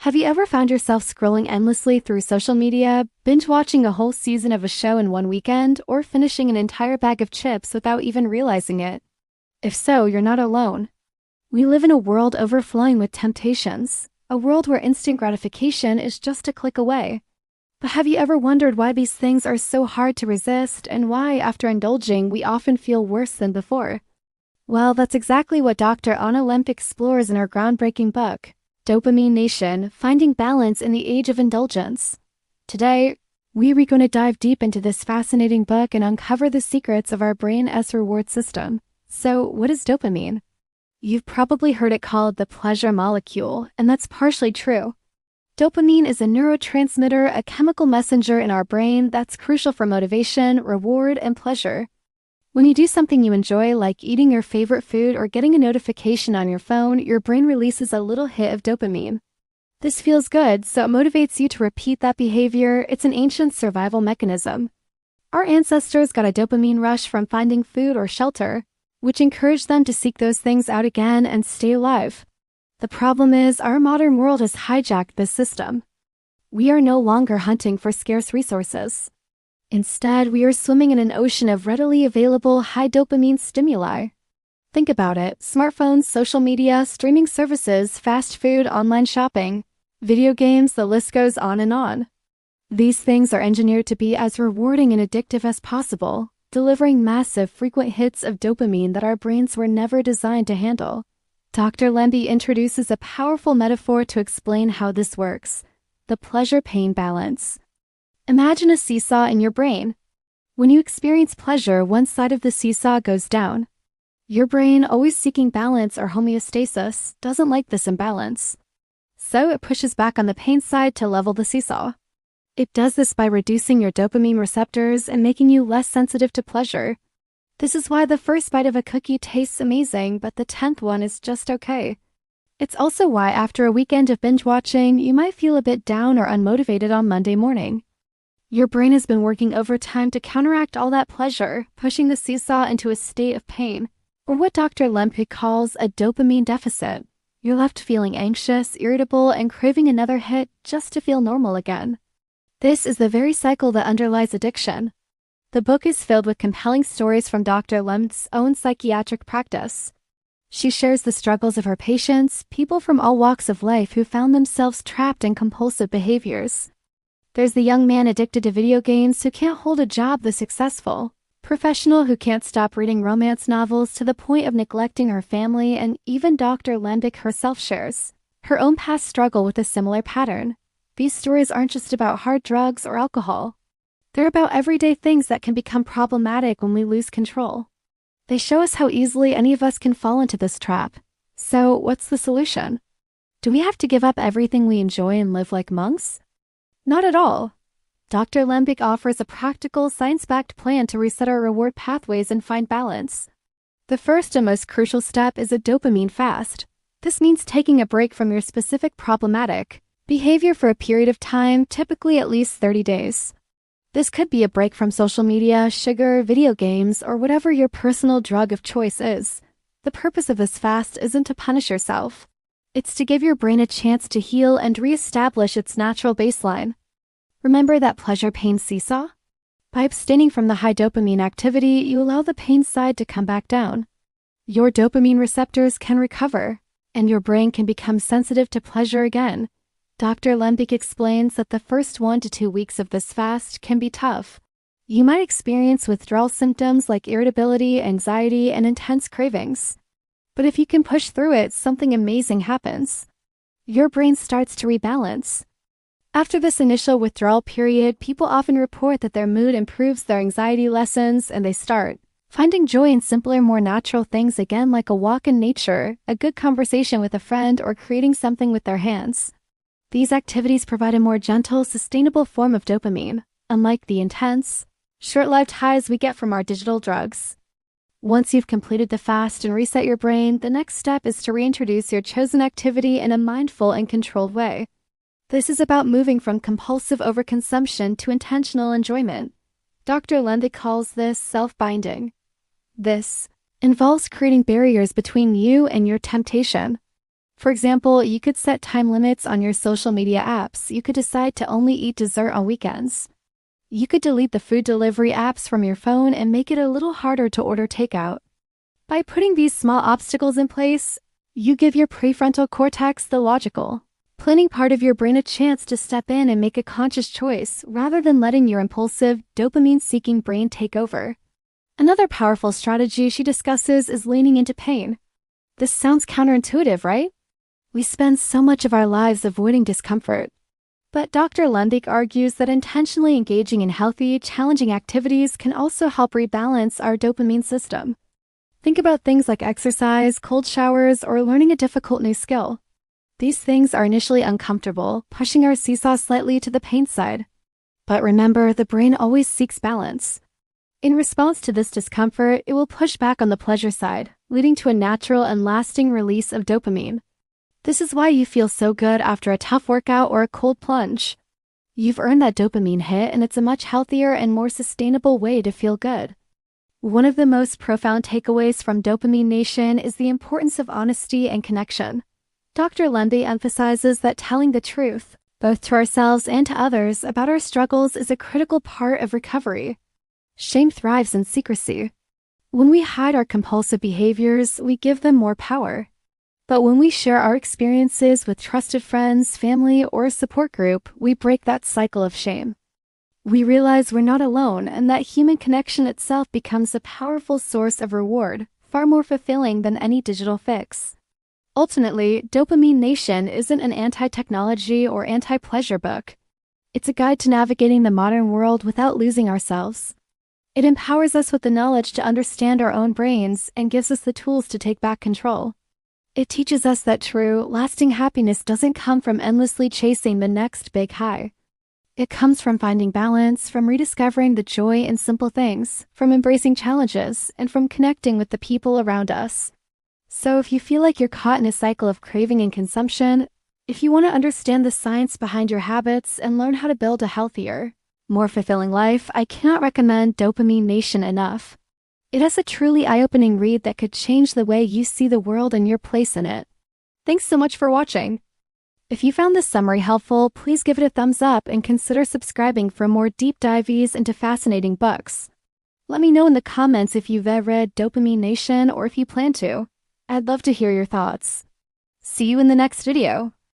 Have you ever found yourself scrolling endlessly through social media, binge-watching a whole season of a show in one weekend, or finishing an entire bag of chips without even realizing it? If so, you're not alone. We live in a world overflowing with temptations, a world where instant gratification is just a click away. But have you ever wondered why these things are so hard to resist and why, after indulging, we often feel worse than before? Well, that's exactly what Dr. Lembke explores in her groundbreaking book, Dopamine Nation, Finding Balance in the Age of Indulgence. Today, we're going to dive deep into this fascinating book and uncover the secrets of our brain's reward system. So, what is dopamine? You've probably heard it called the pleasure molecule, and that's partially true. Dopamine is a neurotransmitter, a chemical messenger in our brain that's crucial for motivation, reward, and pleasure. When you do something you enjoy, like eating your favorite food or getting a notification on your phone, your brain releases a little hit of dopamine. This feels good, so it motivates you to repeat that behavior. It's an ancient survival mechanism. Our ancestors got a dopamine rush from finding food or shelter, which encouraged them to seek those things out again and stay alive. The problem is, our modern world has hijacked this system. We are no longer hunting for scarce resources. Instead, we are swimming in an ocean of readily available high dopamine stimuli. Think about it: smartphones, social media, streaming services, fast food, online shopping, video games, the list goes on and on. These things are engineered to be as rewarding and addictive as possible, delivering massive, frequent hits of dopamine that our brains were never designed to handle. Dr. Lembke introduces a powerful metaphor to explain how this works: the pleasure-pain balance. Imagine a seesaw in your brain. When you experience pleasure, one side of the seesaw goes down. Your brain, always seeking balance or homeostasis, doesn't like this imbalance. So it pushes back on the pain side to level the seesaw. It does this by reducing your dopamine receptors and making you less sensitive to pleasure. This is why the first bite of a cookie tastes amazing, but the 10th one is just okay. It's also why after a weekend of binge watching, you might feel a bit down or unmotivated on Monday morning. Your brain has been working overtime to counteract all that pleasure, pushing the seesaw into a state of pain, or what Dr. Lembke calls a dopamine deficit. You're left feeling anxious, irritable, and craving another hit just to feel normal again. This is the very cycle that underlies addiction. The book is filled with compelling stories from Dr. Lembke's own psychiatric practice. She shares the struggles of her patients, people from all walks of life who found themselves trapped in compulsive behaviors. There's the young man addicted to video games who can't hold a job that's successful, professional who can't stop reading romance novels to the point of neglecting her family, and even Dr. Lembke herself shares her own past struggle with a similar pattern. These stories aren't just about hard drugs or alcohol. They're about everyday things that can become problematic when we lose control. They show us how easily any of us can fall into this trap. So, what's the solution? Do we have to give up everything we enjoy and live like monks? Not at all. Dr. Lembke offers a practical, science-backed plan to reset our reward pathways and find balance. The first and most crucial step is a dopamine fast. This means taking a break from your specific problematic behavior for a period of time, typically at least 30 days. This could be a break from social media, sugar, video games, or whatever your personal drug of choice is. The purpose of this fast isn't to punish yourself. It's to give your brain a chance to heal and reestablish its natural baseline. Remember that pleasure-pain seesaw? By abstaining from the high dopamine activity, you allow the pain side to come back down. Your dopamine receptors can recover, and your brain can become sensitive to pleasure again. Dr. Lembke explains that the first 1 to 2 weeks of this fast can be tough. You might experience withdrawal symptoms like irritability, anxiety, and intense cravings. But if you can push through it, something amazing happens. Your brain starts to rebalance. After this initial withdrawal period, people often report that their mood improves, their anxiety lessens, and they start finding joy in simpler, more natural things again, like a walk in nature, a good conversation with a friend, or creating something with their hands. These activities provide a more gentle, sustainable form of dopamine, unlike the intense, short-lived highs we get from our digital drugs. Once you've completed the fast and reset your brain, the next step is to reintroduce your chosen activity in a mindful and controlled way. This is about moving from compulsive overconsumption to intentional enjoyment. Dr. Lembke calls this self-binding. This involves creating barriers between you and your temptation. For example, you could set time limits on your social media apps. You could decide to only eat dessert on weekends. You could delete the food delivery apps from your phone and make it a little harder to order takeout. By putting these small obstacles in place, you give your prefrontal cortex, the logical, planning part of your brain, a chance to step in and make a conscious choice rather than letting your impulsive, dopamine-seeking brain take over. Another powerful strategy she discusses is leaning into pain. This sounds counterintuitive, right? We spend so much of our lives avoiding discomfort. But Dr. Lembke argues that intentionally engaging in healthy, challenging activities can also help rebalance our dopamine system. Think about things like exercise, cold showers, or learning a difficult new skill. These things are initially uncomfortable, pushing our seesaw slightly to the pain side. But remember, the brain always seeks balance. In response to this discomfort, it will push back on the pleasure side, leading to a natural and lasting release of dopamine. This is why you feel so good after a tough workout or a cold plunge. You've earned that dopamine hit, and it's a much healthier and more sustainable way to feel good. One of the most profound takeaways from Dopamine Nation is the importance of honesty and connection. Dr. Lembke emphasizes that telling the truth, both to ourselves and to others, about our struggles is a critical part of recovery. Shame thrives in secrecy. When we hide our compulsive behaviors, we give them more power. But when we share our experiences with trusted friends, family, or a support group, we break that cycle of shame. We realize we're not alone, and that human connection itself becomes a powerful source of reward, far more fulfilling than any digital fix. Ultimately, Dopamine Nation isn't an anti-technology or anti-pleasure book. It's a guide to navigating the modern world without losing ourselves. It empowers us with the knowledge to understand our own brains and gives us the tools to take back control. It teaches us that true, lasting happiness doesn't come from endlessly chasing the next big high. It comes from finding balance, from rediscovering the joy in simple things, from embracing challenges, and from connecting with the people around us. So if you feel like you're caught in a cycle of craving and consumption, if you want to understand the science behind your habits and learn how to build a healthier, more fulfilling life, I cannot recommend Dopamine Nation enough. It has a truly eye-opening read that could change the way you see the world and your place in it. Thanks so much for watching. If you found this summary helpful, please give it a thumbs up and consider subscribing for more deep dives into fascinating books. Let me know in the comments if you've read Dopamine Nation or if you plan to. I'd love to hear your thoughts. See you in the next video.